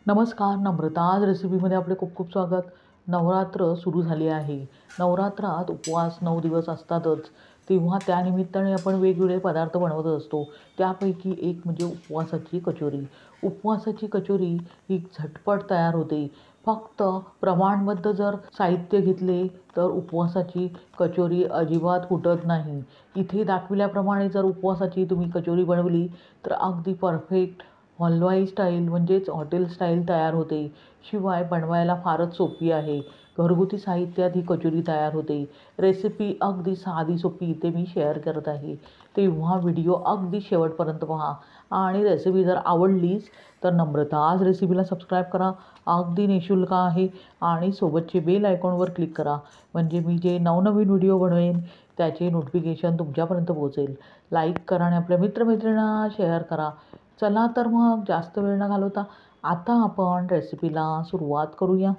नमस्कार. नम्रताज रेसिपीमध्ये आपले खूप खूप स्वागत. नवरात्र सुरू झाली आहे. नवरात्रात उपवास 9 दिवस असतातच. तेव्हा त्यानिमित्ताने आपण वेगवेगळे पदार्थ बनवत असतो. त्यापैकी एक म्हणजे उपवासाची कचोरी. उपवासाची कचोरी ही झटपट तयार होते. फक्त प्रमाणबद्ध जर साहित्य घेतले तर उपवासाची कचोरी अजिबात फुटत नाही. इथे दाखविल्याप्रमाणे जर उपवासाची तुम्ही कचोरी बनवली तर अगदी परफेक्ट हलवाई स्टाईल म्हणजेच हॉटेल स्टाईल तयार होते. शिवाय बनवायला फारच सोपी आहे. घरगुती साहित्यात ही कचोरी तयार होते. रेसिपी अगदी साधी सोपी इथे मी शेअर करत आहे. तेव्हा व्हिडिओ अगदी शेवटपर्यंत पहा आणि रेसिपी जर आवडलीच तर नम्रताज रेसिपीला सबस्क्राईब करा. अगदी निःशुल्क आहे आणि सोबतचे बेल आयकॉनवर क्लिक करा म्हणजे मी जे नवनवीन व्हिडिओ बनवेन त्याचे नोटिफिकेशन तुमच्यापर्यंत पोहोचेल. लाईक करा आणि आपल्या मित्रमैत्रिणींना शेअर करा. चला तर मग जास्त वेळ न घालवता आता आपण रेसिपीला सुरुवात करूया.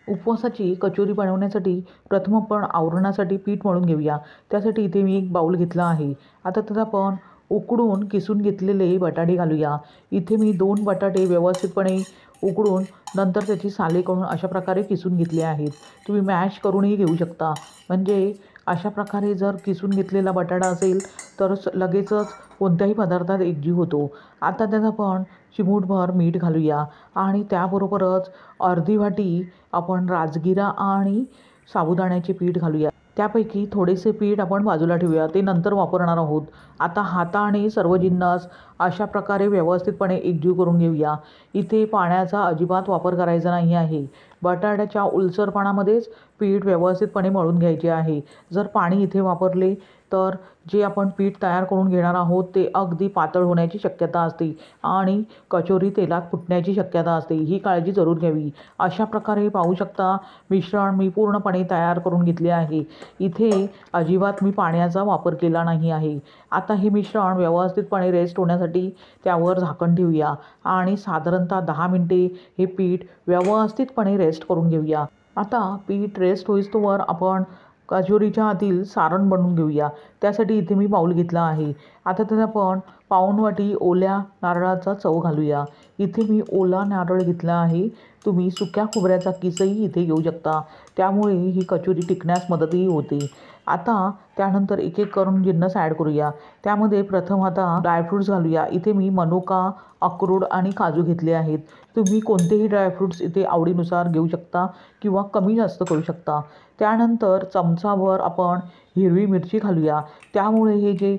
उपवासाची कचोरी बनवण्यासाठी प्रथम आपण आवरणासाठी पीठ मळून घेऊया. त्यासाठी इथे मी एक बाऊल घेतला आहे. आता त्यात आपण उकडून किसून घेतलेले बटाटे घालूया. इथे मी 2 बटाटे व्यवस्थितपणे उकडून नंतर त्याची साले काढून अशा प्रकारे किसून घेतले आहेत. तुम्ही मॅश करूनही घेऊ शकता. म्हणजे अशा प्रकारे जर किसून घेतलेला बटाटा असेल तर लगेचच कोणत्याही पदार्थात एकजीव होतो. आता त्यात आपण चिमूटभर मीठ घालूया आणि त्याबरोबरच अर्धी वाटी आपण राजगिरा आणि साबुदाण्याचे पीठ घालूया. त्यापैकी थोडेसे पीठ आपण बाजूला ठेवूया, ते नंतर वापरणार आहोत. आता हाताने सर्व जिन्नस अशा प्रकारे व्यवस्थितपणे एकजीव करून घेऊया. इथे पाण्याचा अजिबात वापर करायचा नाही आहे. बटाट्याच्या ओलसरपणामध्येच पीठ व्यवस्थितपणे मळून घ्यायचे आहे. जर पाणी इथे वापरले तर जे आपण पीठ तयार करून घेणार आहोत ते अगदी पातळ होण्याची शक्यता असते आणि कचोरी तेलात फुटण्याची शक्यता असते. ही काळजी जरूर घ्यावी. अशा प्रकारे पाहू शकता मिश्रण मी पूर्णपणे तयार करून घेतले आहे. इथे अजिबात मी पाण्याचा वापर केला नाही आहे. आता हे मिश्रण व्यवस्थितपणे रेस्ट होण्यासाठी त्यावर झाकण ठेवूया आणि साधारणतः 10 मिनिटे हे पीठ व्यवस्थितपणे रेस्ट करून घेऊया. आता पीठ रेस्ट होईस्तोवर आपण कचोरीच्या आतील सारण बनवून घेऊया. त्यासाठी इथे मी बाऊल घेतला आहे. आता त्यात आपण पाऊण वाटी ओल्या नारळाचा चव घालूया. इथे मी ओला नारळ घेतला आहे. तुम्ही सुक्या खोबऱ्याचा किसही इथे घेऊ शकता. त्यामुळे ही कचोरी टिकण्यास मदतही होते. आता त्यानंतर एक एक करून जिन्नस ॲड करूया. त्यामध्ये प्रथम आता ड्रायफ्रूट्स घालूया. इथे मी मनुका, अक्रोड आणि काजू घेतले आहेत. तुम्ही कोणतेही ड्रायफ्रूट्स इथे आवडीनुसार घेऊ शकता किंवा कमी जास्त करू शकता. त्यानंतर चमचाभर आपण हिरवी मिरची घालूया. त्यामुळे हे जे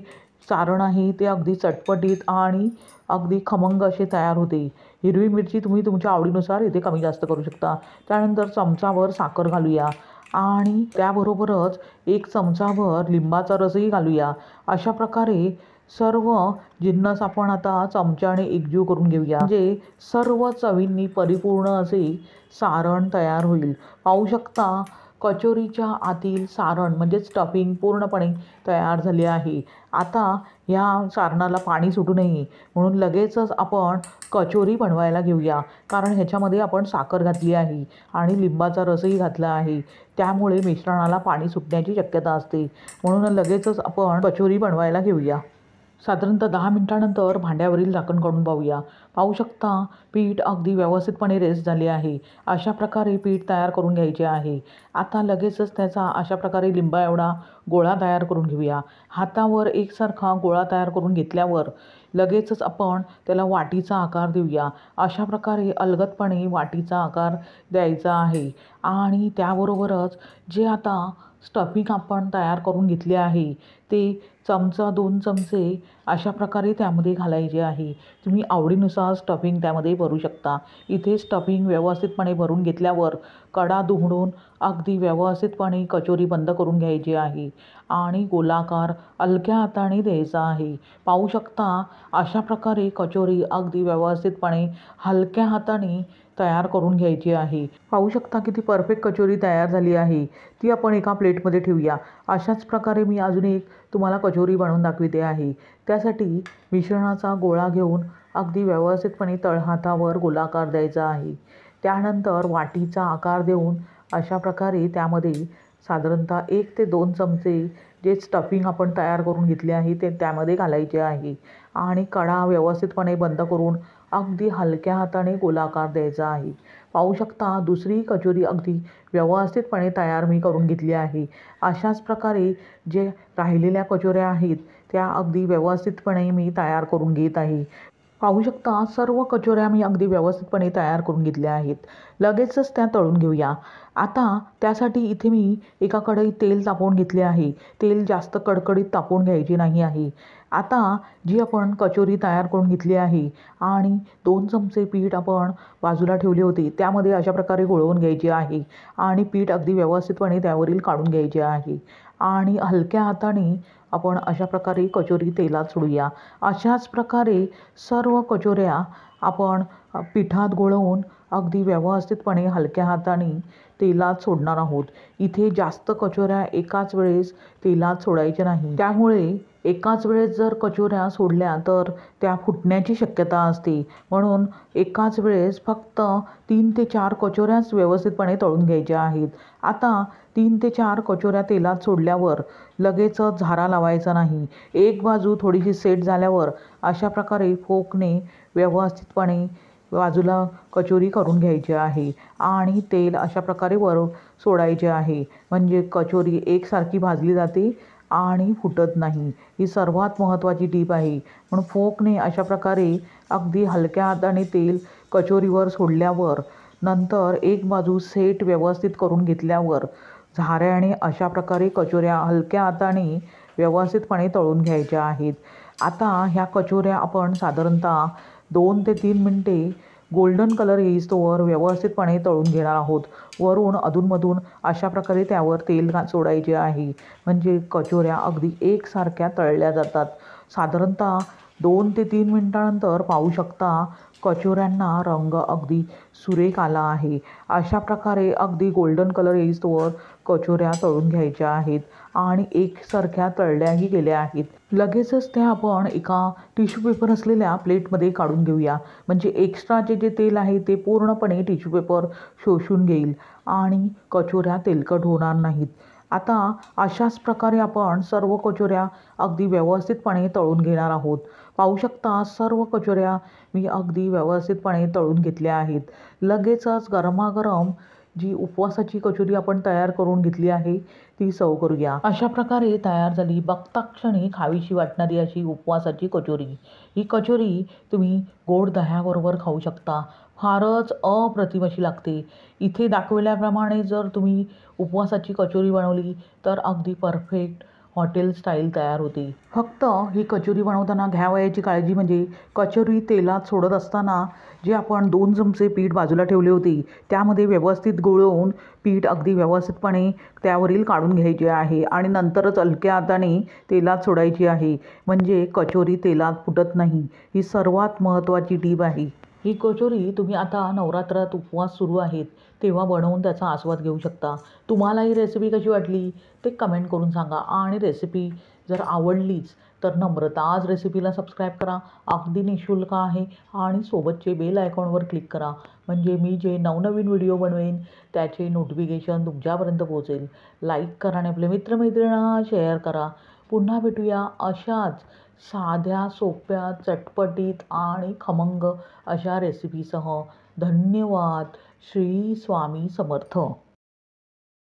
सारण आहे ते अगदी चटपटीत आणि अगदी खमंग असे तयार होते. हिरवी मिरची तुम्ही तुमच्या आवडीनुसार इथे कमी जास्त करू शकता. त्यानंतर चमचाभर साखर घालूया आणि त्याबरोबरच 1 चमचाभर लिंबाचा रसही घालूया. अशा प्रकारे सर्व जिन्नस आपण आता चमच्याने एकजीव करून घेऊया. म्हणजे सर्व चवींनी परिपूर्ण असे सारण तयार होईल. पाहू शकता कचोरीच्या आतील सारण म्हणजे स्टफिंग पूर्णपणे तयार झाले आहे. आता ह्या सारणाला पाणी सुटू नये म्हणून लगेचच आपण कचोरी बनवायला घेऊया. कारण ह्याच्यामध्ये आपण साखर घातली आहे आणि लिंबाचा रसही घातला आहे. त्यामुळे मिश्रणाला पाणी सुटण्याची शक्यता असते. म्हणून लगेचच आपण कचोरी बनवायला घेऊया. साधारणतः 10 मिनिटानंतर भांड्यावरील झाकण काढून पाहूया. पाहू शकता पीठ अगदी व्यवस्थितपणे रेस्ट झाले आहे. अशा प्रकारे पीठ तयार करून घ्यायचे आहे. आता लगेचच त्याचा अशा प्रकारे लिंबा एवढा गोळा तयार करून घेऊया. हातावर एकसारखा गोळा तयार करून घेतल्यावर लगेचच आपण त्याला वाटीचा आकार देऊया. अशा प्रकारे अलगदपणे वाटीचा आकार द्यायचा आहे आणि त्याबरोबरच जे आता स्टफिंग आपण तयार करून घेतले आहे ते 2 चमचे अशा प्रकारे त्यामध्ये घालायचे आहे. तुम्ही आवडीनुसार स्टफिंग त्यामध्ये भरू शकता. इथे स्टफिंग व्यवस्थितपणे भरून घेतल्यावर कडा दुमडून अगदी व्यवस्थितपणे कचोरी बंद करून घ्यायची आहे आणि गोलाकार हलक्या हाताने द्यायचा आहे. पाहू शकता अशा प्रकारे कचोरी अगदी व्यवस्थितपणे हलक्या हाताने तयार करून घ्यायची आहे. पाहू शकता किती परफेक्ट कचोरी तयार झाली आहे. ती आपण एका प्लेटमध्ये ठेवूया. अशाच प्रकारे मी अजून एक तुम्हाला कचोरी बनवून दाखविते आहे. त्यासाठी मिश्रणाचा गोळा घेऊन अगदी व्यवस्थितपणे तळहातावर गोलाकार द्यायचा आहे. त्यानंतर वाटीचा आकार देऊन अशा प्रकारे त्यामध्ये साधारणतः 1 ते 2 चमचे जे स्टफिंग आपण तयार करून घेतले आहे ते त्यामध्ये घालायचे आहे आणि कडा व्यवस्थितपणे बंद करून अगदी हलक्या हाताने गोलाकार द्यायचा आहे. पाहू शकता दुसरी कचोरी अगदी व्यवस्थितपणे तयार मी करून घेतली आहे. अशाच प्रकारे जे राहिलेल्या कचोऱ्या आहेत त्या अगदी व्यवस्थितपणे मी तयार करून घेत आहे. पाहू शकता सर्व कचोऱ्या मी अगदी व्यवस्थितपणे तयार करून घेतल्या आहेत. लगेचच त्या तळून घेऊया. आता त्यासाठी इथे मी एका कढईत तेल तापवून घेतले आहे. तेल जास्त कडकडीत तापवून घ्यायचे नाही आहे. आता जी आपण कचोरी तयार करून घेतली आहे आणि 2 चमचे पीठ आपण बाजूला ठेवले होते त्यामध्ये अशा प्रकारे घोळवून घ्यायचे आहे आणि पीठ अगदी व्यवस्थितपणे त्यावरील काढून घ्यायचे आहे आणि हलक्या हाताने आपण अशा प्रकारे कचोरी तेलात सोडूया. अशाच प्रकारे सर्व कचोऱ्या आपण पिठात घोळवून अगदी व्यवस्थितपणे हलक्या हाताने तेलात सोडणार आहोत. इथे जास्त कचोऱ्या एकाच वेळेस तेलात सोडायच्या नाही. त्यामुळे एकाच वेळेस जर कचोऱ्या सोडल्या तर त्या फुटण्याची शक्यता असते. म्हणून एकाच वेळेस फक्त 3 ते 4 कचोऱ्याच व्यवस्थितपणे तळून घ्यायच्या आहेत. आता 3 ते 4 कचोऱ्या तेलात सोडल्यावर लगेचच झारा लावायचा नाही. एक बाजू थोडीशी सेट झाल्यावर अशा प्रकारे फोकने व्यवस्थितपणे बाजूला कचोरी करून घ्यायची आहे आणि तेल अशा प्रकारे वर सोडायचे आहे. म्हणजे कचोरी एकसारखी भाजली जाते आणि फुटत नाही. ही सर्वात महत्त्वाची टीप आहे. म्हणून फोकने अशा प्रकारे अगदी हलक्या हाताने तेल कचोरीवर सोडल्यावर नंतर एक बाजू सेट व्यवस्थित करून घेतल्यावर झाऱ्याने अशा प्रकारे कचोऱ्या हलक्या हाताने व्यवस्थितपणे तळून घ्यायच्या आहेत. आता ह्या कचोऱ्या आपण साधारणतः 2 ते 3 मिनटे गोल्डन कलर येईस्तोवर व्यवस्थितपणे तळून घेणार आहोत. वरून अधूनमधून अशा प्रकारे त्यावर तेल सोडायचे आहे. म्हणजे कचोऱ्या अगदी एकसारख्या तळल्या जातात. साधारणतः 2 ते 3 मिनिटानंतर पाहू शकता कचोऱ्यांना रंग अगदी सुरेख आला आहे. अशा प्रकारे अगदी गोल्डन कलर येईस्तोवर कचोऱ्या तळून घ्यायच्या आहेत आणि एकसारख्या तळल्याही गेल्या आहेत. लगेचच त्या आपण एका टिश्यू पेपर असलेल्या प्लेटमध्ये काढून घेऊया. म्हणजे एक्स्ट्राचे जे तेल आहे ते पूर्णपणे टिश्यू पेपर शोषून घेईल आणि कचोऱ्या तेलकट होणार नाहीत. आता अशाच प्रकारे आपण सर्व कचोऱ्या अगदी व्यवस्थितपणे तळून घेणार आहोत. पाहू शकता सर्व कचोऱ्या मी अगदी व्यवस्थितपणे तळून घेतल्या आहेत. लगेचच गरमागरम जी उपवासाची कचोरी आपण तयार करून घेतली आहे ती सर्व करूया. अशा प्रकारे तयार झाली बघता क्षणी खावीशी वाटणारी अशी उपवासाची कचोरी. ही कचोरी तुम्ही गोड दह्याबरोबर खाऊ शकता. फारच अप्रतिम अशी लागते. इथे दाखवल्याप्रमाणे जर तुम्ही उपवासाची कचोरी बनवली तर अगदी परफेक्ट हॉटेल स्टाईल तयार होते. फक्त ही कचोरी बनवताना घ्यावयाची काळजी म्हणजे कचोरी तेलात सोडत असताना जे आपण 2 चमचे पीठ बाजूला ठेवले होते त्यामध्ये व्यवस्थित घोळवून पीठ अगदी व्यवस्थितपणे त्यावरील काढून घ्यायचे आहे आणि नंतरच हलक्या हाताने तेलात सोडायची आहे. म्हणजे कचोरी तेलात फुटत नाही. ही सर्वात महत्त्वाची टीप आहे. ही कचोरी तुम्ही आता नवरात्रात उपवास सुरू आहेत तेव्हा बनवून त्याचा आस्वाद घेऊ शकता. तुम्हाला ही रेसिपी कशी वाटली ते कमेंट करून सांगा आणि रेसिपी जर आवडलीच तर नम्रता आज रेसिपीला सबस्क्राईब करा. अगदी निःशुल्क आहे आणि सोबतचे बेल आयकॉनवर क्लिक करा. म्हणजे मी जे नवनवीन व्हिडिओ बनवेन त्याचे नोटिफिकेशन तुमच्यापर्यंत पोहोचेल. लाईक करा आणि आपले मित्रमैत्रिणींना शेअर करा. पुन्हा भेटूया अशाच साध्या सोप्या चटपटीत आणि खमंग अशा रेसिपीसह. धन्यवाद. श्री स्वामी समर्थ.